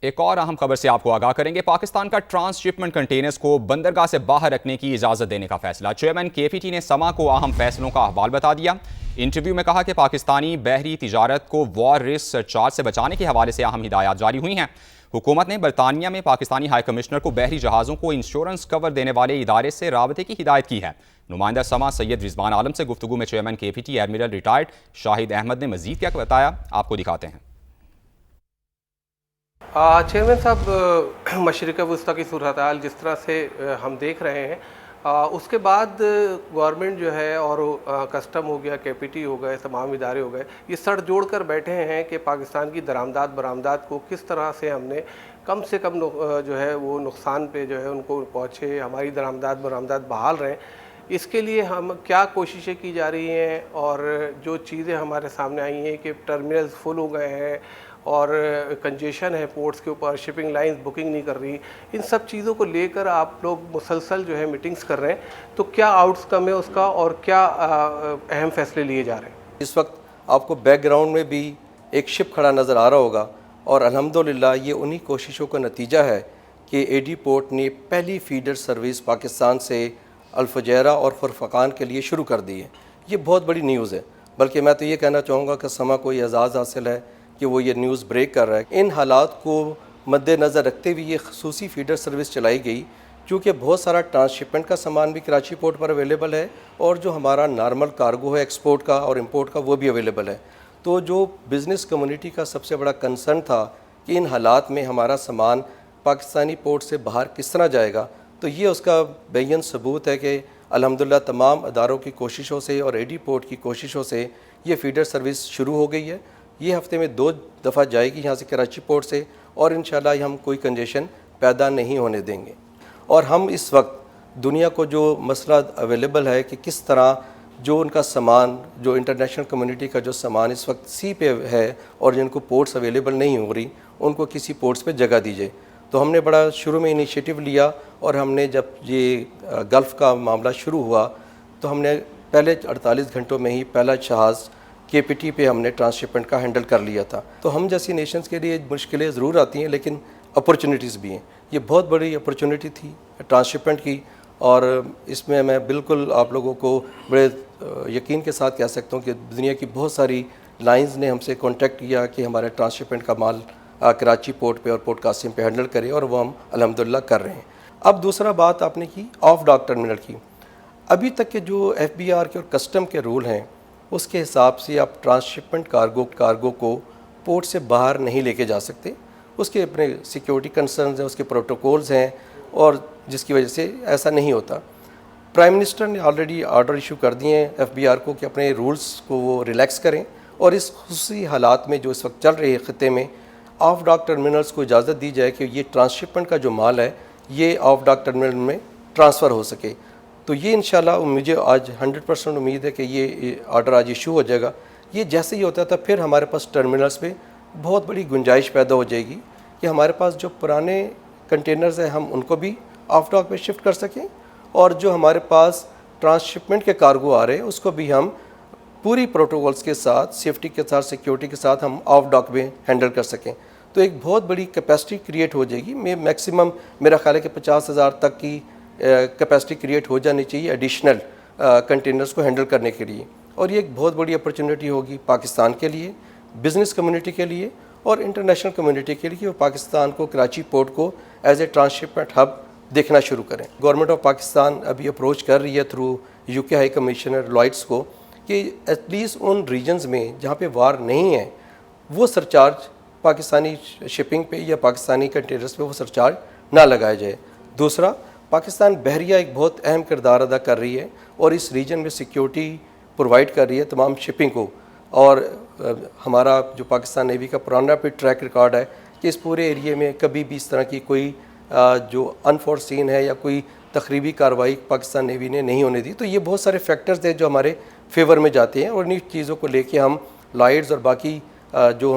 ایک اور اہم خبر سے آپ کو آگاہ کریں گے۔ پاکستان کا ٹرانس شپمنٹ کنٹینرز کو بندرگاہ سے باہر رکھنے کی اجازت دینے کا فیصلہ۔ چیئرمین کے پی ٹی نے سما کو اہم فیصلوں کا احوال بتا دیا۔ انٹرویو میں کہا کہ پاکستانی بحری تجارت کو وار رسک سرچارج سے بچانے کے حوالے سے اہم ہدایات جاری ہوئی ہیں۔ حکومت نے برطانیہ میں پاکستانی ہائی کمشنر کو بحری جہازوں کو انشورنس کور دینے والے ادارے سے رابطے کی ہدایت کی ہے۔ نمائندہ سما سید رضوان عالم سے گفتگو میں چیئرمین کے پی ٹی ایڈمرل ریٹائرڈ شاہد احمد نے مزید کیا بتایا، آپ کو دکھاتے ہیں۔ چیئرمین صاحب، مشرق وسطیٰ کی صورتحال جس طرح سے ہم دیکھ رہے ہیں، اس کے بعد گورنمنٹ جو ہے اور کسٹم ہو گیا، کے پی ٹی ہو گئے، تمام ادارے ہو گئے، یہ سڑ جوڑ کر بیٹھے ہیں کہ پاکستان کی درآمدات برآمدات کو کس طرح سے ہم نے کم سے کم جو ہے وہ نقصان پہ جو ہے ان کو پہنچے، ہماری درآمدات برآمدات بحال رہیں۔ اس کے لیے ہم کیا کوششیں کی جا رہی ہیں، اور جو چیزیں ہمارے سامنے آئی ہیں کہ ٹرمینلز فل ہو گئے ہیں اور کنجیشن ہے پورٹس کے اوپر، شپنگ لائنز بکنگ نہیں کر رہی، ان سب چیزوں کو لے کر آپ لوگ مسلسل جو ہے میٹنگز کر رہے ہیں، تو کیا آؤٹس کم ہے اس کا اور کیا اہم فیصلے لیے جا رہے ہیں؟ اس وقت آپ کو بیک گراؤنڈ میں بھی ایک شپ کھڑا نظر آ رہا ہوگا، اور الحمدللہ یہ انہی کوششوں کا نتیجہ ہے کہ اے ڈی پورٹ نے پہلی فیڈر سروس پاکستان سے الفجیرہ اور خرفقان کے لیے شروع کر دی ہے۔ یہ بہت بڑی نیوز ہے، بلکہ میں تو یہ کہنا چاہوں گا کہ سما کو یہ اعزاز حاصل ہے کہ وہ یہ نیوز بریک کر رہا ہے۔ ان حالات کو مد نظر رکھتے ہوئے یہ خصوصی فیڈر سروس چلائی گئی، کیونکہ بہت سارا ٹرانس شپمنٹ کا سامان بھی کراچی پورٹ پر اویلیبل ہے، اور جو ہمارا نارمل کارگو ہے ایکسپورٹ کا اور امپورٹ کا وہ بھی اویلیبل ہے۔ تو جو بزنس کمیونٹی کا سب سے بڑا کنسرن تھا کہ ان حالات میں ہمارا سامان پاکستانی پورٹ سے باہر کس طرح جائے گا، تو یہ اس کا بین ثبوت ہے کہ الحمدللہ تمام اداروں کی کوششوں سے اور اے ڈی پورٹ کی کوششوں سے یہ فیڈر سروس شروع ہو گئی ہے۔ یہ ہفتے میں 2 دفعہ جائے گی یہاں سے کراچی پورٹ سے، اور انشاءاللہ ہم کوئی کنجیشن پیدا نہیں ہونے دیں گے۔ اور ہم اس وقت دنیا کو جو مسئلہ اویلیبل ہے کہ کس طرح جو ان کا سامان، جو انٹرنیشنل کمیونٹی کا جو سامان اس وقت سی پہ ہے اور جن کو پورٹس اویلیبل نہیں ہو رہی، ان کو کسی پورٹس پہ جگہ دی جائے، تو ہم نے بڑا شروع میں انیشیٹو لیا، اور ہم نے جب یہ گلف کا معاملہ شروع ہوا تو ہم نے پہلے 48 گھنٹوں میں ہی پہلا جہاز کے پی ٹی پہ ہم نے ٹرانس شپمنٹ کا ہینڈل کر لیا تھا۔ تو ہم جیسی نیشنز کے لیے مشکلیں ضرور آتی ہیں، لیکن اپرچونیٹیز بھی ہیں۔ یہ بہت بڑی اپرچونیٹی تھی ٹرانس شپمنٹ کی، اور اس میں بالکل آپ لوگوں کو بڑے یقین کے ساتھ کہہ سکتا ہوں کہ دنیا کی بہت ساری لائنز نے ہم سے کانٹیکٹ کیا کہ ہمارے ٹرانس شپمنٹ کا مال کراچی پورٹ پہ اور پورٹ قاسم پہ ہینڈل کریں، اور وہ ہم الحمدللہ کر رہے ہیں۔ اب دوسرا بات آپ نے کی آف ڈاک ٹرمینل کی۔ ابھی تک کے جو ایف بی آر کے اور کسٹم کے رول ہیں، اس کے حساب سے آپ ٹرانس شپمنٹ کارگو کو پورٹ سے باہر نہیں لے کے جا سکتے۔ اس کے اپنے سیکیورٹی کنسرنز ہیں، اس کے پروٹوکولز ہیں، اور جس کی وجہ سے ایسا نہیں ہوتا۔ پرائم منسٹر نے آلریڈی آرڈر ایشو کر دیے ہیں ایف بی آر کو کہ اپنے رولز کو وہ ریلیکس کریں، اور اس خصوصی حالات میں جو اس وقت چل رہے ہیں خطے میں، آف ڈاک ٹرمینلز کو اجازت دی جائے کہ یہ ٹرانس شپمنٹ کا جو مال ہے یہ آف ڈاک ٹرمینل میں ٹرانسفر ہو سکے۔ تو یہ انشاءاللہ مجھے آج 100% امید ہے کہ یہ آرڈر آج ایشو ہو جائے گا۔ یہ جیسے ہی ہوتا تھا پھر ہمارے پاس ٹرمینلز پہ بہت بڑی گنجائش پیدا ہو جائے گی کہ ہمارے پاس جو پرانے کنٹینرز ہیں ہم ان کو بھی آف ڈاک پہ شفٹ کر سکیں، اور جو ہمارے پاس ٹرانس شپمنٹ کے کارگو آ رہے ہیں اس کو بھی ہم پوری پروٹوکولز کے ساتھ، سیفٹی کے ساتھ، سیکیورٹی کے ساتھ ہم آف ڈاک میں ہینڈل کر سکیں۔ تو ایک بہت بڑی کیپیسٹی کریٹ ہو جائے گی۔ میکسیمم میرا خیال ہے کہ 50,000 تک کی کیپیسٹی کریٹ ہو جانی چاہیے ایڈیشنل کنٹینرز کو ہینڈل کرنے کے لیے، اور یہ ایک بہت بڑی اپرچونیٹی ہوگی پاکستان کے لیے، بزنس کمیونٹی کے لیے اور انٹرنیشنل کمیونٹی کے لیے کہ وہ پاکستان کو، کراچی پورٹ کو as a transshipment hub دیکھنا شروع کریں۔ گورنمنٹ آف پاکستان ابھی اپروچ کر رہی ہے تھرو یو کے ہائی کمشنر لائٹس کو کہ ایٹ لیسٹ ان ریجنز میں جہاں پہ وار نہیں ہے وہ سرچارج پاکستانی شپنگ پہ یا پاکستانی کنٹینرز پہ وہ سرچارج نہ لگایا جائے۔ دوسرا، پاکستان بحریہ ایک بہت اہم کردار ادا کر رہی ہے، اور اس ریجن میں سیکیورٹی پرووائڈ کر رہی ہے تمام شپنگ کو، اور ہمارا جو پاکستان نیوی کا پرانا بھی ٹریک ریکارڈ ہے کہ اس پورے ایریے میں کبھی بھی اس طرح کی کوئی جو انفورسین ہے یا کوئی تخریبی کارروائی پاکستان نیوی نے نہیں ہونے دی۔ تو یہ بہت سارے فیکٹرز ہیں جو ہمارے فیور میں جاتے ہیں، اور انہیں چیزوں کو لے کے ہم لائٹس اور باقی جو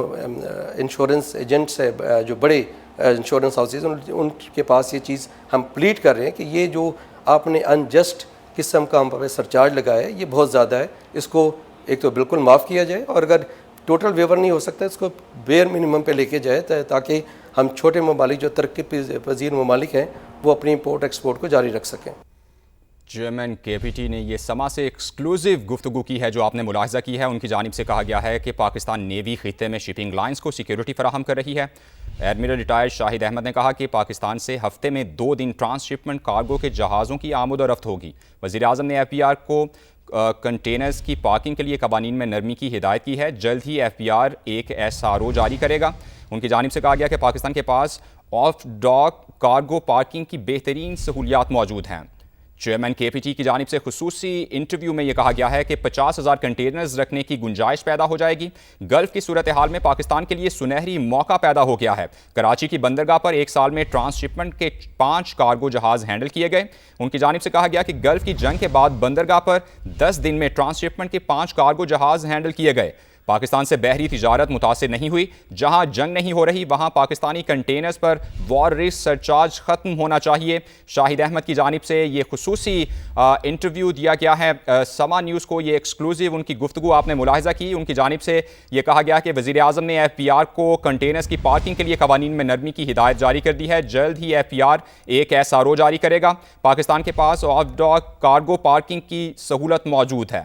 انشورنس ایجنٹس ہے، جو بڑے انشورنس ہاؤسز، ان کے پاس یہ چیز ہم پلیٹ کر رہے ہیں کہ یہ جو آپ نے انجسٹ قسم کا ہم پہ سرچارج لگایا ہے یہ بہت زیادہ ہے، اس کو ایک تو بالکل معاف کیا جائے، اور اگر ٹوٹل ویور نہیں ہو سکتا، اس کو بیئر منیمم پہ لے کے جائے تاکہ ہم چھوٹے ممالک جو ترقی پذیر ممالک ہیں وہ اپنی امپورٹ ایکسپورٹ کو جاری رکھ سکیں۔ چیئرمین کے پی ٹی نے یہ سما سے ایکسکلوزیو گفتگو کی ہے جو آپ نے ملاحظہ کی ہے۔ ان کی جانب سے کہا گیا ہے کہ پاکستان نیوی خطے میں شپنگ لائنز کو سیکیورٹی فراہم کر رہی ہے۔ ایڈمرل ریٹائرڈ شاہد احمد نے کہا کہ پاکستان سے ہفتے میں 2 دن ٹرانس شپمنٹ کارگو کے جہازوں کی آمد و رفت ہوگی۔ وزیر اعظم نے ایف بی آر کو کنٹینرز کی پارکنگ کے لیے قوانین میں نرمی کی ہدایت کی ہے۔ جلد ہی ایف بی آر ایک SRO جاری کرے گا۔ ان کی جانب سے کہا گیا کہ پاکستان کے پاس آف ڈاک کارگو پارکنگ کی بہترین سہولیات موجود ہیں۔ چیئرمین کے پی ٹی کی جانب سے خصوصی انٹرویو میں یہ کہا گیا ہے کہ 50,000 کنٹینرز رکھنے کی گنجائش پیدا ہو جائے گی۔ گلف کی صورتحال میں پاکستان کے لیے سنہری موقع پیدا ہو گیا ہے۔ کراچی کی بندرگاہ پر ایک سال میں ٹرانس شپمنٹ کے 5 کارگو جہاز ہینڈل کیے گئے۔ ان کی جانب سے کہا گیا کہ گلف کی جنگ کے بعد بندرگاہ پر 10 دن میں ٹرانس شپمنٹ کے 5 کارگو جہاز ہینڈل کیے گئے۔ پاکستان سے بحری تجارت متاثر نہیں ہوئی۔ جہاں جنگ نہیں ہو رہی وہاں پاکستانی کنٹینرز پر وار رسک سرچارج ختم ہونا چاہیے۔ شاہد احمد کی جانب سے یہ خصوصی انٹرویو دیا گیا ہے سما نیوز کو، یہ ایکسکلوزیو ان کی گفتگو آپ نے ملاحظہ کی۔ ان کی جانب سے یہ کہا گیا کہ وزیر اعظم نے ایف بی آر کو کنٹینرز کی پارکنگ کے لیے قوانین میں نرمی کی ہدایت جاری کر دی ہے۔ جلد ہی ایف بی آر ایک SRO جاری کرے گا۔ پاکستان کے پاس آف ڈاک کارگو پارکنگ کی سہولت موجود ہے۔